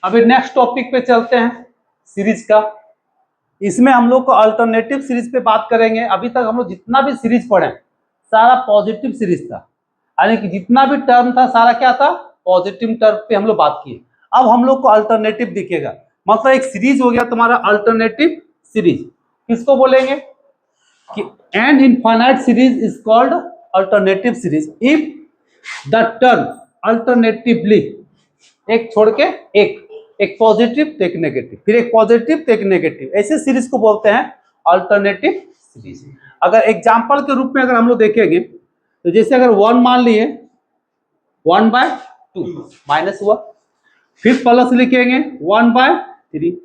अभी next topic पे चलते हैं सीरीज का। इसमें हम लोग को अल्टरनेटिव सीरीज पे बात करेंगे। अभी तक हम लोग जितना भी सीरीज पढ़े सारा पॉजिटिव सीरीज था, यानी कि जितना भी टर्म था सारा क्या था, पॉजिटिव टर्म पे हम लोग बात किए। अब हम लोग को अल्टरनेटिव दिखेगा, मतलब एक सीरीज हो गया तुम्हारा अल्टरनेटिव सीरीज। किसको बोलेंगे कि an infinite series is called alternative series if the term alternatively, एक छोड़ के एक पॉजिटिव तो एक नेगेटिव, फिर एक पॉजिटिव तो एक नेगेटिव, ऐसे सीरीज को बोलते हैं अल्टरनेटिव सीरीज। अगर एग्जांपल के रूप में अगर हम लोग देखेंगे तो जैसे अगर 1 मान लिए 1/2 माइनस हुआ, फिर प्लस लिखेंगे 1/3,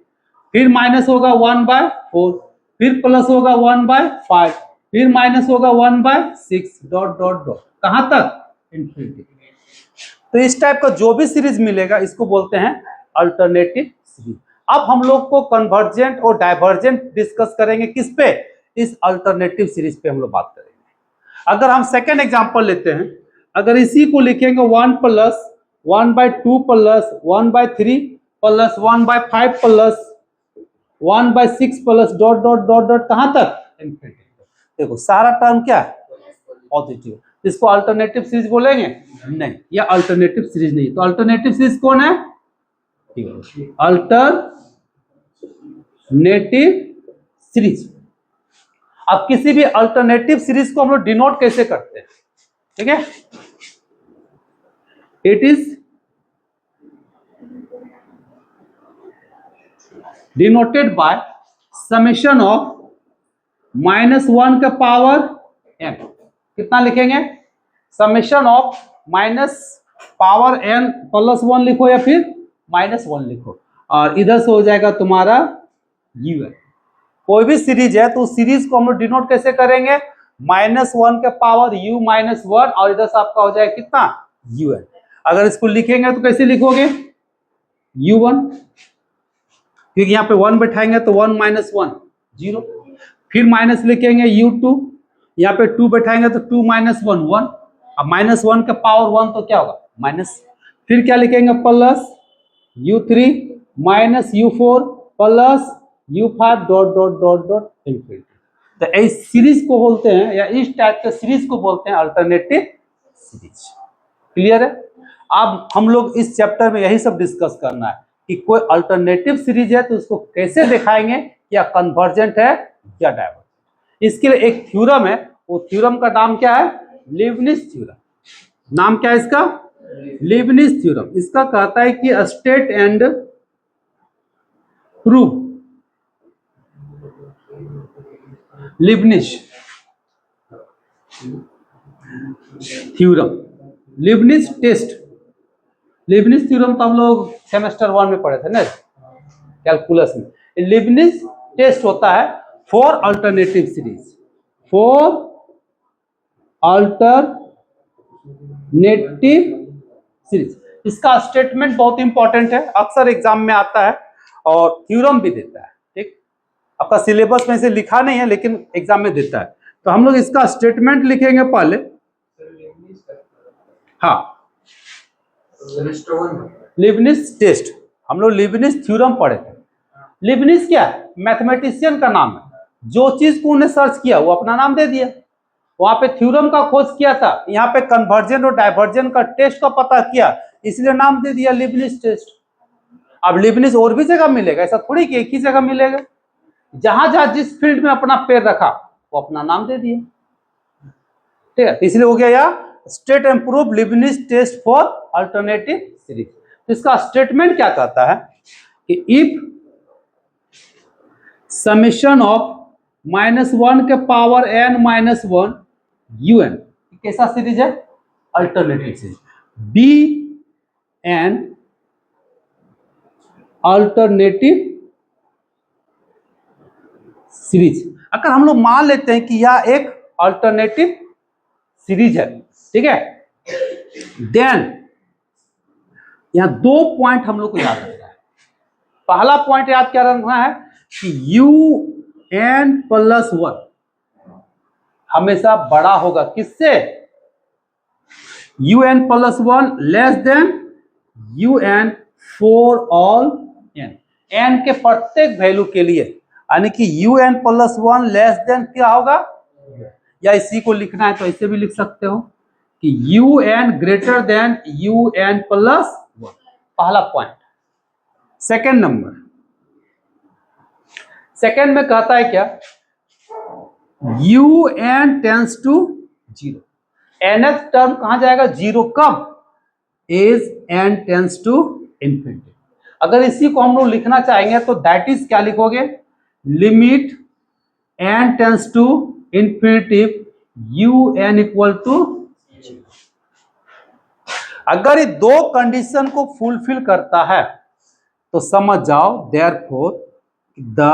फिर माइनस होगा 1/4, फिर प्लस होगा 1/5, फिर माइनस होगा 1/6 डॉट डॉट डॉट, कहां तक, इन्फिनिटी। तो इस टाइप का जो भी सीरीज मिलेगा इसको बोलते हैं अल्टरनेटिव सीरीज। अब हम लोग को कन्वर्जेंट और डाइवर्जेंट डिस्कस करेंगे किस पे, इस अल्टरनेटिव सीरीज पे हम लोग बात करेंगे। अगर हम सेकेंड एग्जांपल लेते हैं, अगर इसी को लिखेंगे 1 plus 1/2 plus 1/3 plus 1/5 plus 1/6 plus dot dot dot dot, कहां तक, इन्फिनिटी। देखो सारा टर्म क्या है, पॉजिटिव। इसको अल्टरनेटिव सीरीज बोलेंगे नहीं, यह अल्टरनेटिव सीरीज नहीं। तो अल्टरनेटिव सीरीज कौन है, अल्टरनेटिव सीरीज। अब किसी भी अल्टरनेटिव सीरीज को हम लोग डिनोट कैसे करते हैं, ठीक है, it is denoted by summation of -1 का पावर n। कितना लिखेंगे, summation of minus power n plus 1 लिखो या फिर -1 लिखो, और इधर से हो जाएगा तुम्हारा un। कोई भी सीरीज है तो उस सीरीज को हम लोग डिनोट कैसे करेंगे, -1 के पावर u -1, और इधर से आपका हो जाएगा कितना, un। अगर इसको लिखेंगे तो कैसे लिखोगे, u1, क्योंकि यहाँ पे 1 बैठाएंगे तो 1 - 1 0, फिर माइनस लिखेंगे u2, यहाँ पे 2 बैठाएंगे तो 2 - 1 1, अब -1 का पावर 1 तो क्या होगा माइनस, फिर क्या लिखेंगे plus u3 minus u4 plus u5 dot dot dot dot infinity. तो इस सीरीज को बोलते हैं, या इस टाइप के सीरीज को बोलते हैं अल्टरनेटिव सीरीज। क्लियर है। अब हम लोग इस चैप्टर में यही सब डिस्कस करना है कि कोई अल्टरनेटिव सीरीज है तो उसको कैसे दिखाएंगे, या कन्वर्जेंट है या डाइवर्जेंट। इसके लिए एक थ्योरम है, वो थ्योरम का नाम क्या है, लीबनिज थ्योरम। नाम क्या है इसका, लीबनिज थ्योरम। इसका कहता है कि state and prove, Leibniz theorem, Leibniz test. Leibniz theorem तो हम लोग सेमेस्टर 1 में पढ़े थे ना, कैलकुलस में। लीबनिज टेस्ट होता है for alternative series, for alternative series. इसका स्टेटमेंट बहुत इंपॉर्टेंट है, अक्सर एग्जाम में आता है और थ्योरम भी देता है। ठीक, आपका सिलेबस में से लिखा नहीं है लेकिन एग्जाम में देता है। तो हम लोग इसका स्टेटमेंट लिखेंगे पहले। हाँ, लीबनिज टेस्ट, हम लोग लीबनिज थ्योरम पढ़े थे। लीबनिज क्या है, मैथमेटिशियन का नाम है। जो चीज को उन्हें सर्च किया वो अपना नाम दे दिया। वहां पे थ्योरम का खोज किया था, यहाँ पे कन्वर्जेंट और डाइवर्जेंट का टेस्ट का पता किया, इसलिए नाम दे दिया लीबनिज टेस्ट। अब लीबनिज और भी जगह मिलेगा, ऐसा थोड़ी कि एक ही जगह मिलेगा। जहां जहां जिस फील्ड में अपना पैर रखा वो अपना नाम दे दिया। ठीक है, इसलिए हो गया या state and prove Leibniz test for alternative series. तो इसका स्टेटमेंट क्या कहता है कि इफ समेशन ऑफ -1 के पावर n -1 un, कैसा सीरीज है, alternative series, be an alternative series. अगर हम लोग मान लेते हैं कि यह एक अल्टरनेटिव सीरीज है, ठीक है, देन यहां 2 पॉइंट हम लोग को याद रखना है। पहला पॉइंट याद क्या रखना है कि un + 1 हमेशा बड़ा होगा किससे, un + 1 less than un for all n, n के प्रत्येक वैल्यू के लिए, यानी कि u n plus one less than क्या होगा, या इसी को लिखना है तो ऐसे भी लिख सकते हो कि u n greater than u n plus one, पहला पॉइंट। सेकेंड नंबर, सेकेंड में कहता है क्या, u n tends to zero, nth term कहां जाएगा, जीरो, कब, as n tends to infinity. अगर इसी को हम लोग लिखना चाहेंगे तो दैट इज क्या लिखोगे, limit n tends to infinity u n equal to zero. अगर ये दो कंडीशन को फुलफिल करता है तो समझ जाओ therefore the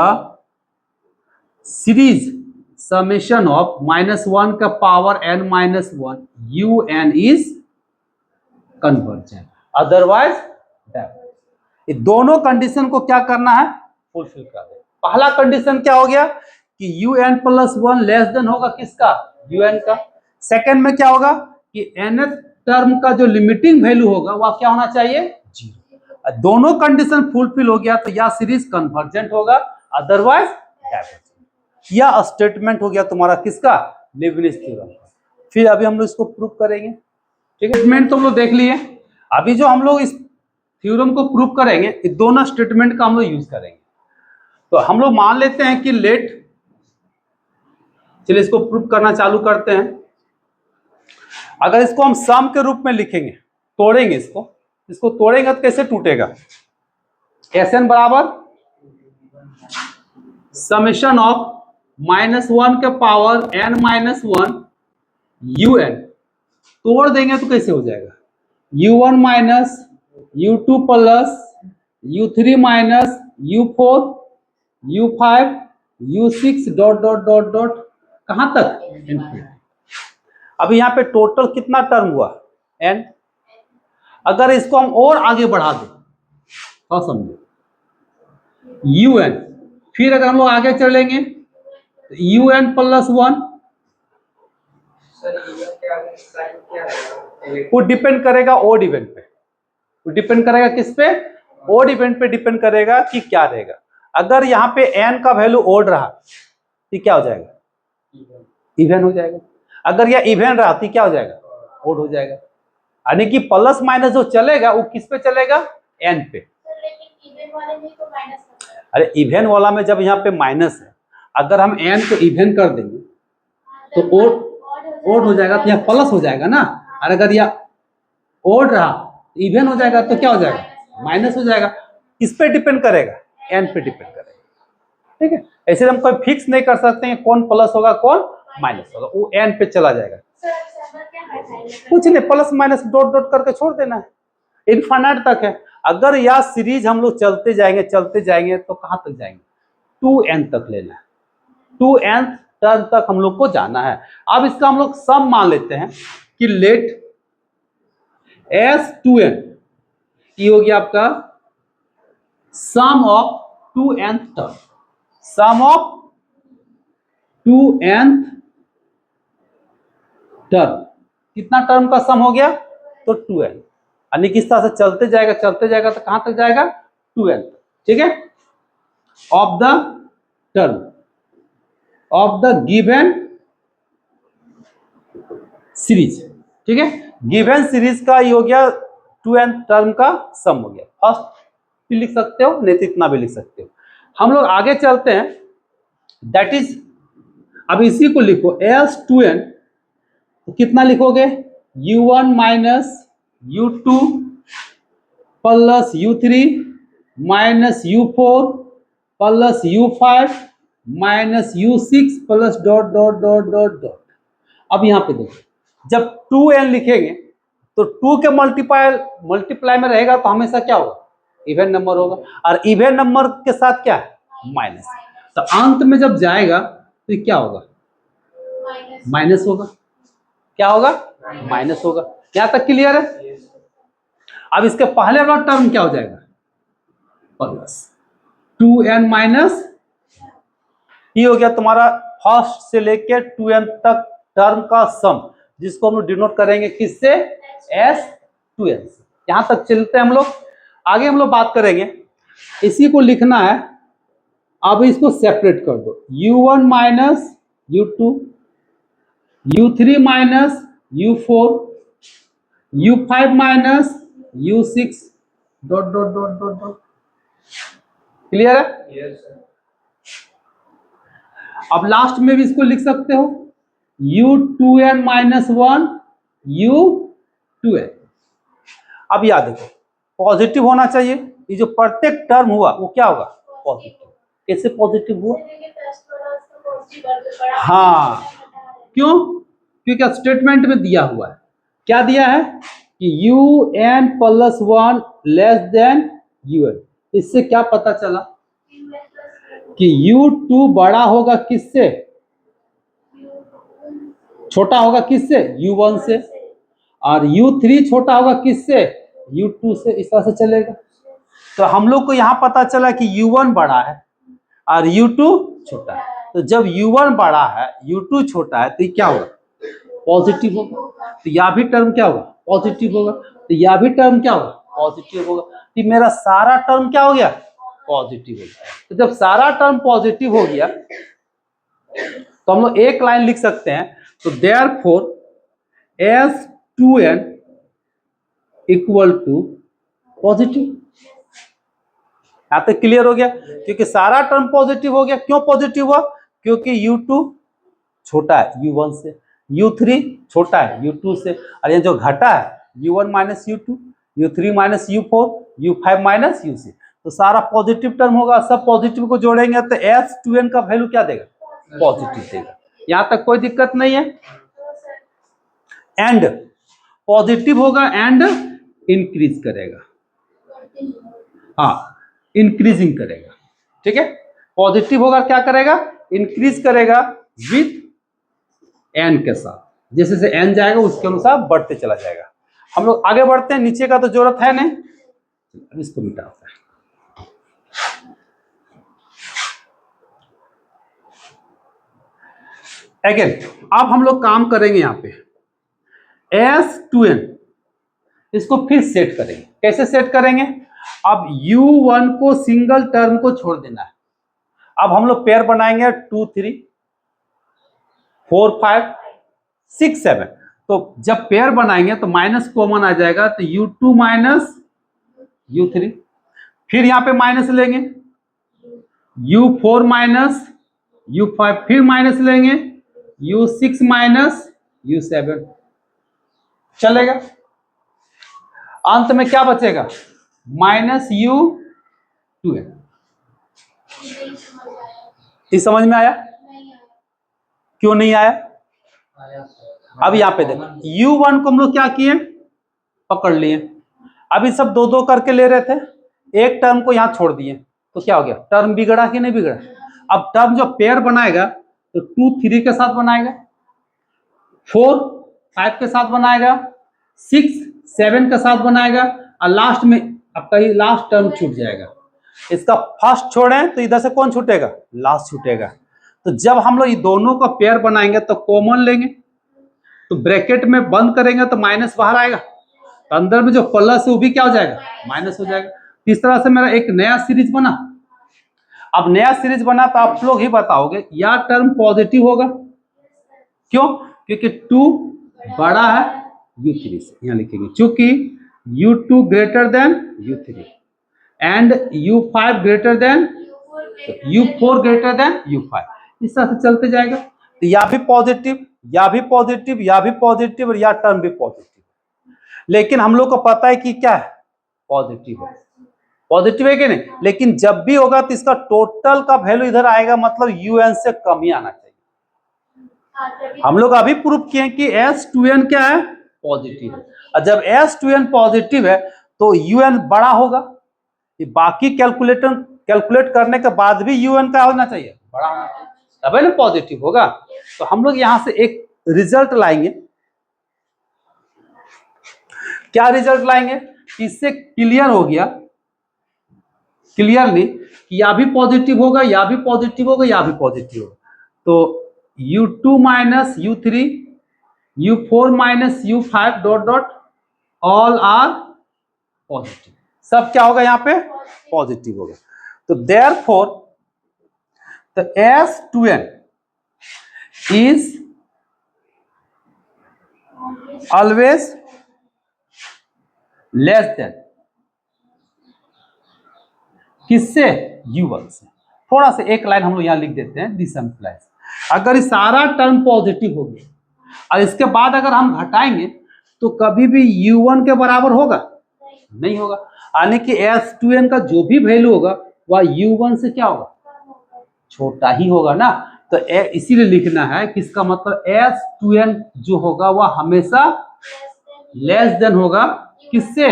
series summation of -1 का power n minus one u n is convergent, otherwise ये दोनों कंडीशन को क्या करना है, फुलफिल कर दे। पहला कंडीशन क्या हो गया कि u n plus one less than होगा किसका, यू एन का। सेकेंड में क्या होगा कि nth टर्म का जो लिमिटिंग वैल्यू होगा वह क्या होना चाहिए, जीरो। दोनों कंडीशन फुलफिल हो गया तो यह सीरीज कन्वर्जेंट होगा, अदरवाइज डाइवर्जेंट। यह स्टेटमेंट हो गया तुम्हारा किसका, लीबनिज़ थ्योरम। फिर अभी हम लोग इसको प्रूव करेंगे, ठीक है। स्टेटमेंट तो हम लोग देख लिए, अभी जो हम लोग इस थ्योरम को प्रूव करेंगे ये दोनों स्टेटमेंट का हम लोग यूज करेंगे। तो हम लोग मान लेते हैं कि लेट, चलिए इसको प्रूव करना चालू करते हैं। अगर इसको हम सम के रूप में लिखेंगे, तोड़ेंगे इसको तोड़ेंगे तो कैसे टूटेगा, एन बराबर समेशन ऑफ -1 के power n minus one u n, तोड़ देंगे तो कैसे हो जाएगा, u1 minus u2 plus u3 minus u4 u5 u6 dot dot dot dot कहां तक, इनफिनिटी। अब यहाँ पे टोटल कितना टर्म हुआ, n। अगर इसको हम और आगे बढ़ा दें तो समझो un, फिर अगर हम लोग आगे चलेंगे तो un प्लस वन, वो डिपेंड करेगा ओड इवेंट पे, वो डिपेंड करेगा किस पे, ओड इवेंट पे डिपेंड करेगा कि क्या रहेगा। अगर यहाँ पे n का वैल्यू ओड रहा तो क्या हो जाएगा, इवन हो जाएगा। अगर यह इवन रहा तो क्या हो जाएगा, ओड हो जाएगा। यानी कि प्लस माइनस जो चलेगा वो किस पे चलेगा, n पे। अरे इवन वाला में जब यहाँ पे माइनस है, अगर हम n को इवन कर देंगे तो ओड हो जाएगा, तो यहाँ प्लस हो जाएगा ना। और अगर यह ओड रहा इवन हो जाएगा तो क्या हो जाएगा, माइनस हो जाएगा। किस पे डिपेंड करेगा, n पे डिपेंड करेगा, ठीक है। ऐसे हम कोई फिक्स नहीं कर सकते हैं कौन प्लस होगा कौन माइनस होगा, वो n पे चला जाएगा। कुछ नहीं, प्लस माइनस डॉट डॉट करके छोड़ देना है, इनफाइनाइट तक है। अगर यह सीरीज हम लोग चलते जाएंगे तो कहां तक जाएंगे, 2n तक लेना है, 2n टर्म तक हम लोग को जाना है। अब इसका हम लोग सम मान लेते हैं कि लेट S2n, ये हो गया आपका sum of 2n term, sum of 2n term, कितना टर्म का सम हो गया, तो 2n। यानी किस तरह से चलते जाएगा तो कहां तक जाएगा, 2n, ठीक है। Of the term of the given series, ठीक है। गिवन सीरीज का ये हो गया 2n टर्म का सम हो गया। फर्स्ट भी लिख सकते हो, नहीं तो इतना भी लिख सकते हो। हम लोग आगे चलते हैं, दैट इज, अब इसी को लिखो S2n, तो कितना लिखोगे, u1 minus u2 plus u3 minus u4 plus u5 minus u6 plus dot dot dot dot dot. अब यहां पे देखो, जब 2n लिखेंगे तो 2 के मल्टीप्लाई में रहेगा तो हमेशा क्या होगा, इवन नंबर होगा, और इवन नंबर के साथ क्या है, माइनस। तो अंत में जब जाएगा तो क्या होगा, माइनस होगा। क्या होगा, माइनस होगा। यहां तक क्लियर है। अब इसके पहले वाला टर्म क्या हो जाएगा, प्लस 2n माइनस, ये हो गया तुम्हारा फर्स्ट से लेके 2n तक टर्म का सम, जिसको हम लोग डिनोट करेंगे किससे, S2n से। यहां तक चलते हैं हम लोग। आगे हम लोग बात करेंगे, इसी को लिखना है। अब इसको सेपरेट कर दो, u1 minus u2, u3 minus u4, u5 minus u6 dot dot dot dot dot. Clear है? Yes sir. अब लास्ट में भी इसको लिख सकते हो u2n माइनस 1 u2n। अब याद देखो, पॉजिटिव होना चाहिए, ये जो प्रत्येक टर्म हुआ वो क्या होगा? पॉजिटिव। कैसे पॉजिटिव हुआ? हाँ, क्यों? क्योंकि स्टेटमेंट में दिया हुआ है, क्या दिया है कि un plus 1 less than un। इससे क्या पता चला कि u2 बड़ा होगा किससे? छोटा होगा किससे? u1 से। और u3 छोटा होगा किससे? u2 से। इस तरह से चलेगा। तो हम लोग को यहां पता चला कि u1 बड़ा है और u2 छोटा है। तो जब u1 बड़ा है, u2 छोटा है, तो ये क्या होगा? पॉजिटिव होगा। तो यह भी टर्म क्या होगा? पॉजिटिव होगा। तो यह भी टर्म क्या होगा? पॉजिटिव होगा। तो मेरा सारा टर्म क्या हो गया? पॉजिटिव हो गया। तो जब सारा टर्म पॉजिटिव हो गया तो हम लोग एक लाइन लिख सकते हैं, तो therefore S2n equal to positive. यहां तक क्लियर हो गया? क्योंकि सारा टर्म पॉजिटिव हो गया। क्यों पॉजिटिव हुआ? क्योंकि u2 छोटा है u1 से, u3 छोटा है u2 से, और ये जो घटा है u1 minus u2, u3 minus u4, u5 minus u6। तो सारा पॉजिटिव टर्म होगा। सब पॉजिटिव को जोड़ेंगे तो S2n का वैल्यू क्या देगा? पॉजिटिव देगा। यहां तक कोई दिक्कत नहीं है। एंड पॉजिटिव होगा एंड इंक्रीज करेगा, हाँ इंक्रीजिंग करेगा। ठीक है, पॉजिटिव होगा क्या करेगा? इंक्रीज करेगा विथ एन के साथ। जैसे जैसे एन जाएगा उसके अनुसार बढ़ते चला जाएगा। हम लोग आगे बढ़ते हैं, नीचे का तो जरूरत है नहीं, इसको मिटाते हैं। अगेन अब हम लोग काम करेंगे यहाँ पे S2n, इसको फिर सेट करेंगे। कैसे सेट करेंगे? अब u1 को सिंगल टर्म को छोड़ देना है। अब हम लोग पेयर बनाएंगे 2 3 4 5 6 7। तो जब पेयर बनाएंगे तो माइनस कॉमन आ जाएगा, तो u2 माइनस u3, फिर यहां पे माइनस लेंगे u4 माइनस u5, फिर माइनस लेंगे u6 माइनस u7। चलेगा? अंत में क्या बचेगा? Minus u2n। इस समझ में आया? क्यों नहीं आया? अब यहां पे देखो, u1 को हम लोग क्या किए? पकड़ लिए। अभी सब दो दो करके ले रहे थे, एक टर्म को यहां छोड़ दिए, तो क्या हो गया? टर्म बिगड़ा कि नहीं बिगड़ा? अब टर्म जो पेयर बनाएगा तो 2 3 के साथ बनाएगा, 4 5 के साथ बनाएगा, 6 7 के साथ बनाएगा, और लास्ट में आपका ये लास्ट टर्म छूट जाएगा। इसका फर्स्ट छोड़ें तो इधर से कौन छूटेगा? लास्ट छूटेगा। तो जब हम लोग ये दोनों का पेयर बनाएंगे तो कॉमन लेंगे, तो ब्रैकेट में बंद करेंगे तो माइनस बाहर आएगा, तो अंदर में जो प्लस है वो भी क्या हो जाएगा? माइनस हो जाएगा। इस तरह से मेरा एक नया सीरीज बना। अब नया सीरीज बना तो आप लोग ही बताओगे या टर्म पॉजिटिव होगा। क्यों? क्योंकि 2 बड़ा है u3 से। यहां लिखेंगे चूंकि u2 greater than u3 and u5 greater than u4 greater than u5। इस तरह से चलते जाएगा। तो या भी पॉजिटिव, या भी पॉजिटिव, या भी पॉजिटिव, और या टर्म भी पॉजिटिव। लेकिन हम लोग को पता है कि क्या है? पॉजिटिव है। पॉजिटिव है कि नहीं? लेकिन जब भी होगा तो इसका टोटल का वैल्यू इधर आएगा, मतलब un से कम ही आना चाहिए। हम लोग अभी प्रूफ किए कि S2n क्या है? पॉजिटिव है। और जब S2n पॉजिटिव है तो un बड़ा होगा। ये बाकी कैलकुलेट करने के बाद भी un क्या होना चाहिए? बड़ा होना चाहिए, तभी ना पॉजिटिव होगा। तो हम लोग यहां से एक रिजल्ट लाएंगे। क्या रिजल्ट लाएंगे? इससे क्लियर हो गया क्लियरली कि या भी पॉजिटिव होगा, या भी पॉजिटिव होगा, या भी पॉजिटिव होगा। तो u2 minus u3, u4 minus u5 dot dot all are positive. सब क्या होगा यहाँ पे, पॉजिटिव होगा। तो therefore the S2n is always less than किससे, U1 से। थोड़ा सा एक लाइन हम लोग यहां लिख देते हैं, दिस एम्प्लाइज। अगर ये सारा टर्म पॉजिटिव हो गया और इसके बाद अगर हम घटाएंगे तो कभी भी U1 के बराबर होगा नहीं होगा, यानी कि S2n का जो भी वैल्यू होगा वह U1 से क्या होगा, छोटा ही होगा ना। तो इसीलिए लिखना है कि इसका मतलब S2n जो होगा वह हमेशा लेस देन होगा किससे,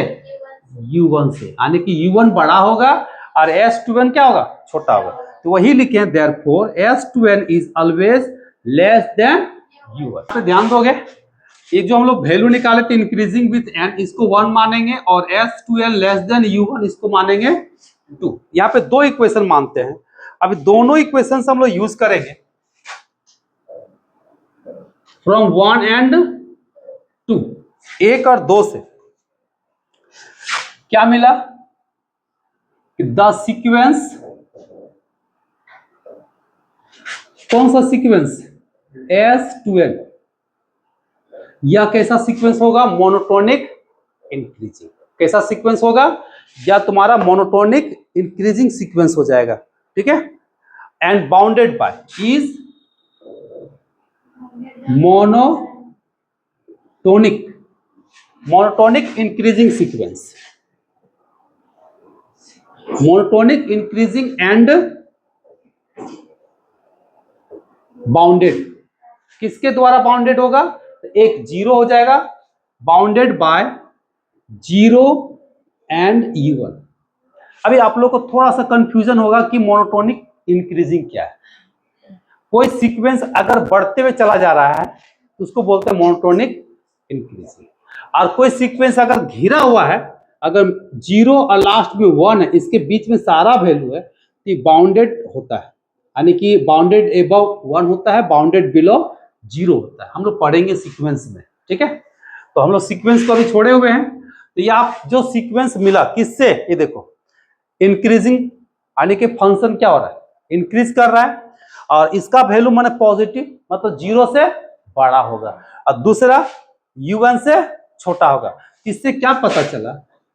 U1 से, यानी कि U1 बड़ा होगा और S2n क्या होगा, छोटा होगा। तो वही लिखे हैं therefore S2n is always less then U1। तो ध्यान दोगे, ये जो हम लोग वैल्यू निकाले थे इंक्रीजिंग विथ n, इसको 1 मानेंगे और S2n लेस देन U1 इसको मानेंगे 2। यहाँ पे दो इक्वेशन मानते हैं। अभी दोनों इक्वेशन हम लोग यूज करेंगे फ्रॉम 1 एंड 2, 1 और 2 से। क्या मिला, द सीक्वेंस, कौन सा सीक्वेंस, S2n। यह कैसा सीक्वेंस होगा, मोनोटोनिक इंक्रीजिंग। कैसा सीक्वेंस होगा, या तुम्हारा मोनोटोनिक इंक्रीजिंग सीक्वेंस हो जाएगा, ठीक है। And bounded by is monotonic increasing sequence, monotonic increasing and bounded. किसके द्वारा बाउंडेड होगा, एक जीरो हो जाएगा, बाउंडेड बाय 0 एंड U1। अभी आप लोग को थोड़ा सा कंफ्यूजन होगा कि मोनोटोनिक इंक्रीजिंग क्या है। कोई सीक्वेंस अगर बढ़ते हुए चला जा रहा है तो उसको बोलते हैं मोनोटोनिक इंक्रीजिंग, और कोई सीक्वेंस अगर घिरा हुआ है, अगर 0 और लास्ट में 1 है, इसके बीच में सारा वैल्यू है, तो बाउंडेड होता है, यानी कि बाउंडेड एबव 1 होता है, बाउंडेड बिलो 0 होता है। हम लोग पढ़ेंगे सीक्वेंस में, ठीक है। तो हम लोग सीक्वेंस को अभी छोड़े हुए हैं। तो ये आप जो सीक्वेंस मिला किससे, ये देखो इंक्रीजिंग, यानी कि फंक्शन क्या हो रहा है, इंक्रीज कर रहा है, और इसका वैल्यू माने पॉजिटिव, मतलब 0 से बड़ा होगा, और दूसरा U1 से छोटा होगा। इससे क्या पता चला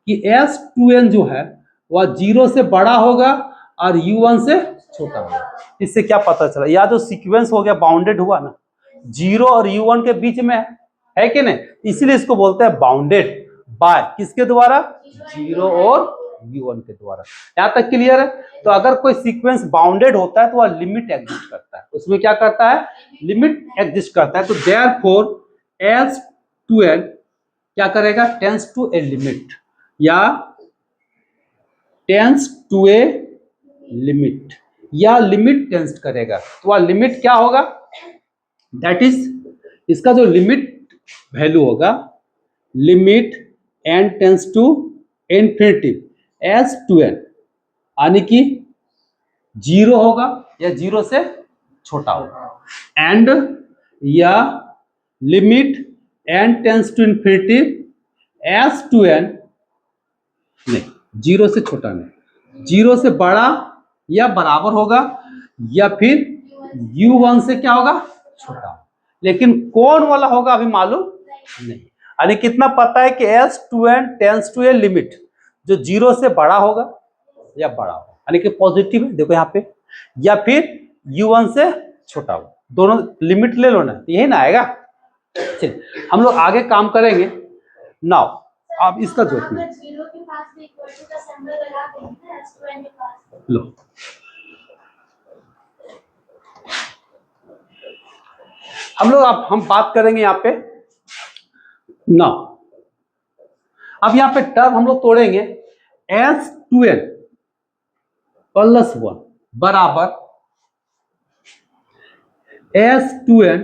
कि S2n जो है वह 0 से बड़ा होगा और U1 से छोटा होगा। इससे क्या पता चला, या जो सीक्वेंस हो गया बाउंडेड हुआ ना, 0 और U1 के बीच में है कि नहीं, इसीलिए इसको बोलते हैं बाउंडेड बाय किसके द्वारा, 0 और U1 के द्वारा। यहां तक क्लियर है। तो अगर कोई सीक्वेंस बाउंडेड होता है तो वह लिमिट एग्जिस्ट करता है, उसमें क्या करता है, लिमिट एग्जिस्ट करता है। तो देयरफॉर S2n क्या करेगा, टेंस टू ए लिमिट, या टेंस टू ए लिमिट, या लिमिट टेंस करेगा। तो वह लिमिट क्या होगा, दैट इज इसका जो लिमिट वैल्यू होगा, limit n tends to infinity S2n, यानी कि 0 होगा या 0 से छोटा होगा, एंड या limit n tends to infinity S2n, नहीं 0 से छोटा नहीं, 0 से बड़ा या बराबर होगा, या फिर U1 से क्या होगा, छोटा। लेकिन कौन वाला होगा अभी मालूम नहीं, यानी कितना पता है कि S2n tense to a limit, जो 0 से बड़ा होगा या बड़ा होगा, यानी कि पॉजिटिव है, देखो यहाँ पे, या फिर U1 से छोटा होगा। दोनों लिमिट ले लो ना, यही ना आएगा। चलिए हम लोग आगे काम करेंगे। नाउ आप इसका जोड़ लो, हम बात करेंगे यहाँ पे ना। अब यहाँ पे टर्म हम लोग तोड़ेंगे, S2n प्लस 1 बराबर S2n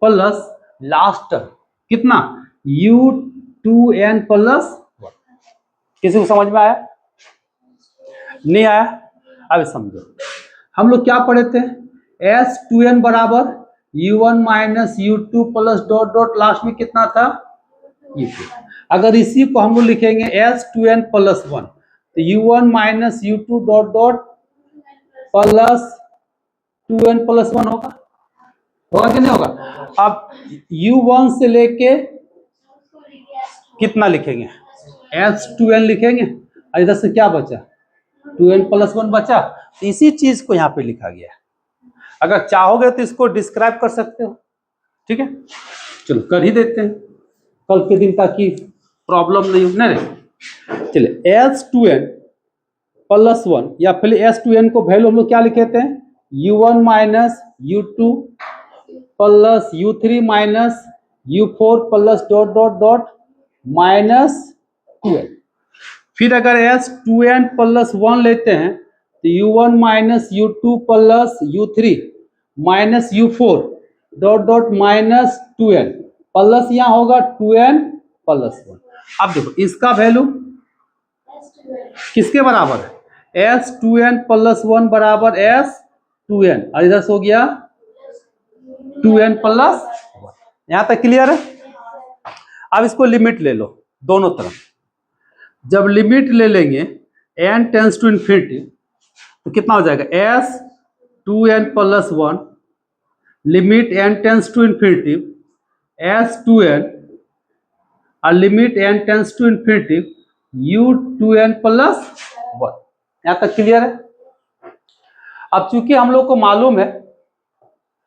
प्लस लास्ट टर्म कितना, U2n प्लस 1। किसी को समझ में आया, नहीं आया, अब समझो। हम लोग क्या पढ़े थे, S2n बराबर U1 minus U2 plus dot dot last में कितना था, U2। अगर इसी को हम लोग लिखेंगे S2n प्लस 1, तो u1 minus u2 dot dot plus 2n+1 होगा कि नहीं होगा। अब u1 से लेके कितना लिखेंगे, s2n लिखेंगे, और इधर से क्या बचा, 2n+1 बचा। तो इसी चीज को यहाँ पे लिखा गया है। अगर चाहोगे तो इसको डिस्क्राइब कर सकते हो, ठीक है। चलो कर ही देते हैं कल के दिन, ताकि प्रॉब्लम नहीं हो ना रे। चलिए s2n+1 या फिर s2n को वैल्यू हम लोग क्या लिखे थे, u1 minus u2 plus u3 minus u4 plus dot dot dot -2n। फिर अगर s2n+1 लेते हैं तो u1 minus u2 plus u3 minus u4 dot dot -2n plus यहाँ होगा 2n+1। अब देखो इसका वैल्यू किसके बराबर है, s2n+1 बराबर s2n, और इधर से हो गया 2n+1। यहां तक क्लियर है। अब इसको लिमिट ले लो दोनों तरफ। जब लिमिट ले लेंगे n टेंस टू इन्फिनिटी तो कितना हो जाएगा, s2n+1 limit n tends to infinity s2n और limit n tends to infinity u2n+1। यहां तक क्लियर है। अब चूंकि हम लोग को मालूम है,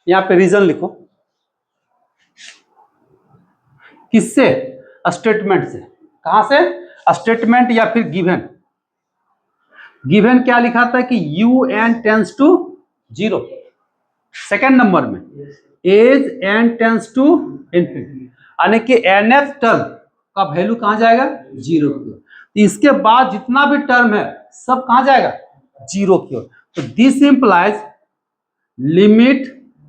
यहां पे रीजन लिखो, किससे, स्टेटमेंट से। कहां से, स्टेटमेंट या फिर गिवन। गिवन क्या लिखा था कि un tends to 0, second number में as n tends to infinity, यानी कि nth टर्म का वैल्यू कहां जाएगा, 0 की ओर। तो इसके बाद जितना भी टर्म है सब कहां जाएगा, 0 की ओर। तो this implies limit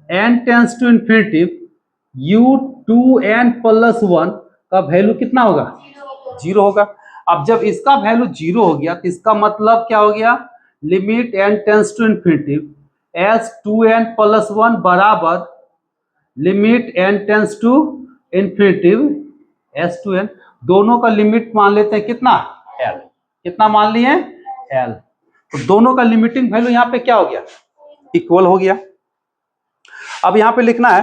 n tends to infinity u2n+1 का वैल्यू कितना होगा, 0 होगा। अब जब इसका वैल्यू 0 हो गया तो इसका मतलब क्या हो गया, limit n tends to infinity s2n+1 बराबर limit n tends to infinity s2n। दोनों का लिमिट मान लेते हैं कितना, l। कितना मान लिए, l। तो दोनों का लिमिटिंग वैल्यू यहाँ पे क्या हो गया, इक्वल हो गया। अब यहाँ पे लिखना है,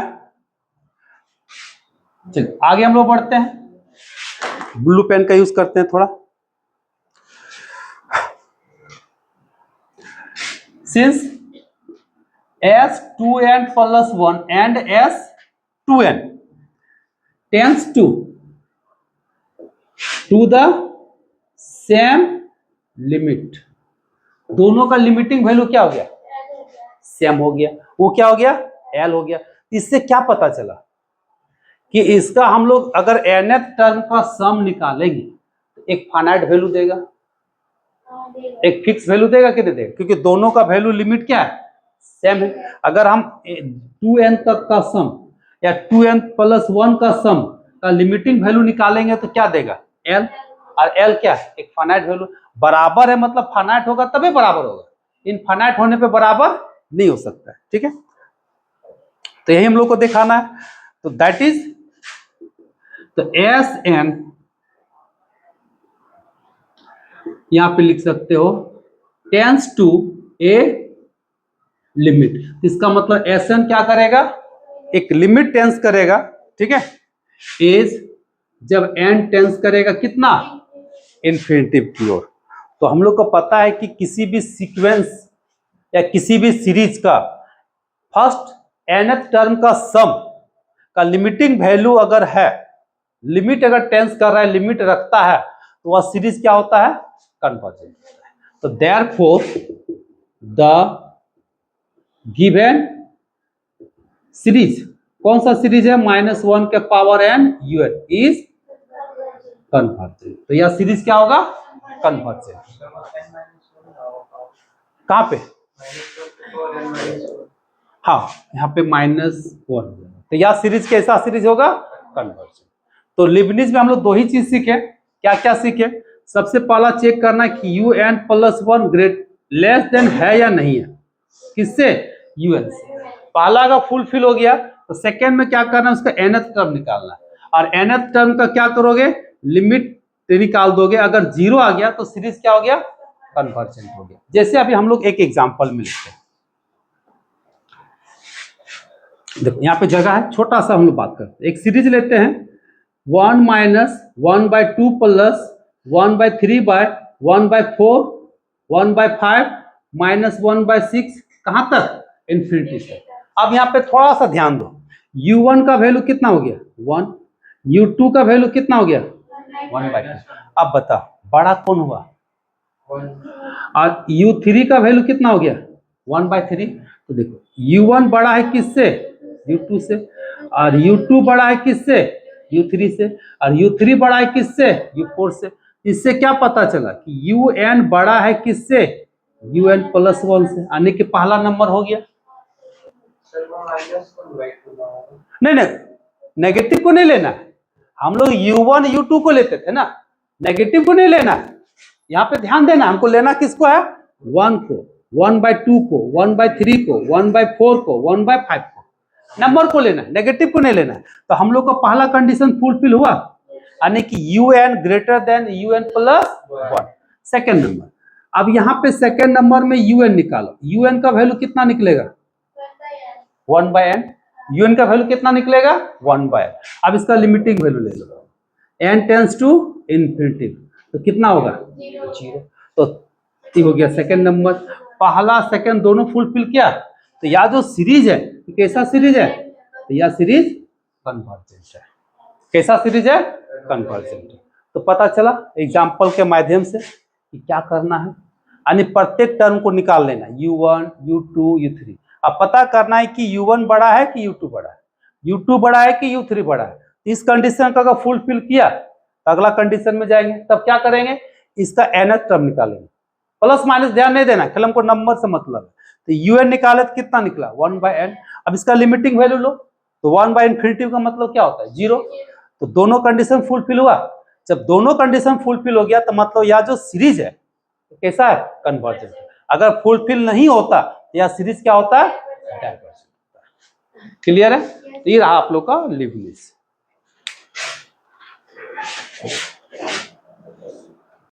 चलिए आगे हम लोग बढ़ते हैं, ब्लू पेन का यूज करते हैं थोड़ा। Since s2n+1 and s2n tends to the same limit, दोनों का लिमिटिंग वैल्यू क्या हो गया, सेम हो गया। वो क्या हो गया, l हो गया। इससे क्या पता चला कि इसका हम लोग अगर nth टर्म का सम निकालेंगे तो एक फाइनाइट वैल्यू देगा, एक फिक्स वैल्यू देगा कि नहीं देगा, क्योंकि दोनों का वैल्यू लिमिट क्या है, सेम है। अगर हम 2n तक का सम या 2n+1 का सम का लिमिटिंग वैल्यू निकालेंगे तो क्या देगा, l। और l क्या है, एक फाइनाइट वैल्यू। बराबर है मतलब फाइनाइट होगा तभी बराबर होगा, इनफाइनाइट होने पे बराबर नहीं हो सकता है, ठीक है। तो यही हम लोग को दिखाना है। तो दैट इज, तो Sn यहां पे लिख सकते हो टेंस टू ए लिमिट। इसका मतलब Sn क्या करेगा, एक लिमिट टेंस करेगा, ठीक है। एज जब n टेंस करेगा कितना, इन्फिनिटी की ओर। तो हम लोग को पता है कि किसी भी सीक्वेंस या किसी भी सीरीज का फर्स्ट nth टर्म का सम का लिमिटिंग वैल्यू अगर है, लिमिट अगर टेंस कर रहा है, लिमिट रखता है, तो वह सीरीज क्या होता है, कन्वर्जेंट। तो देयरफॉर द गिवन सीरीज, कौन सा सीरीज है, -1 के power n un is convergent. तो यह सीरीज क्या होगा, कन्वर्जेंट। कहां पे, हाँ यहाँ पे -1। तो यह सीरीज कैसा सीरीज होगा, कन्वर्जेंट। तो लिबनिज में हम लोग दो ही चीज सीखे। क्या क्या सीखे, सबसे पहला चेक करना कि un+1 ग्रेट लेस देन है या नहीं है, किससे, un से। पहला अगर फुलफिल हो गया तो सेकेंड में क्या करना है, उसका nth टर्म निकालना है। और nth टर्म का क्या करोगे, लिमिट निकाल दोगे। अगर 0 आ गया तो सीरीज क्या हो गया, कन्वर्जेंट हो गया। जैसे अभी हम लोग एक एग्जांपल में लेते हैं, देखो यहाँ पे जगह है, छोटा सा हम लोग बात करते हैं। एक सीरीज लेते हैं 1 माइनस 1/2 प्लस 1/3 1/4 1/5 माइनस 1/6 कहाँ तक, इन्फिनिटी तक। अब यहाँ पे थोड़ा सा ध्यान दो, u1 का वैल्यू कितना हो गया 1, u2 का वैल्यू कितना हो गया 1/2। अब बताओ बड़ा कौन हुआ, और u3 का वैल्यू कितना हो गया 1/3। तो देखो u1 बड़ा है किससे, u2 से, और u2 बड़ा है किससे, u3 से, और u3 बड़ा है किससे, u4 से। इससे क्या पता चला कि un बड़ा है किससे, un प्लस 1 से, यानी कि पहला नंबर हो गया। नहीं नहीं, नेगेटिव को नहीं लेना है, हम लोग u1 u2 को लेते थे ना, नेगेटिव को नहीं लेना है। यहाँ पे ध्यान देना, हमको लेना किसको है, 1 को, 1/2 को, 1/3 को, 1/4 को, 1/5 को, नंबर को लेना है, नेगेटिव को नहीं लेना है। तो हम लोग का पहला कंडीशन फुलफिल हुआ, यानी कि un greater than un plus 1, second number. अब यहाँ पे सेकेंड नंबर में un निकालो, un का वैल्यू कितना निकलेगा 1/n, un का वैल्यू कितना निकलेगा 1/n। अब इसका लिमिटिंग वैल्यू ले लो, n टेंस टू इन्फिनिटी, तो कितना होगा 0। तो ये हो गया सेकेंड नंबर। पहला सेकेंड दोनों फुलफिल किया, तो यह जो सीरीज है कैसा सीरीज है, तो यह सीरीज कन्वर्जेंट है। कैसा सीरीज है, कन्वर्जेंट है। तो पता चला एग्जाम्पल के माध्यम से कि क्या करना है, यानी प्रत्येक टर्म को निकाल लेना, u1 u2 u3। अब पता करना है कि u1 बड़ा है कि u2 बड़ा है, u2 बड़ा है कि u3 बड़ा है। इस कंडीशन का अगर फुलफिल किया तो अगला कंडीशन में जाएंगे, तब क्या करेंगे, इसका nth टर्म निकालेंगे। प्लस माइनस ध्यान नहीं देना, फिल्म को नंबर से मतलब है। तो un निकाले तो कितना निकला 1/n। अब इसका लिमिटिंग वैल्यू लो, तो 1/∞ का मतलब क्या होता है 0। तो दोनों कंडीशन फुलफिल हुआ। जब दोनों कंडीशन फुलफिल हो गया तो मतलब यह जो सीरीज है कैसा है, कन्वर्जेंट। अगर फुलफिल नहीं होता तो यह सीरीज क्या होता है, डाइवर्जेंट। क्लियर है, ये रहा आप लोग का लिबनिज।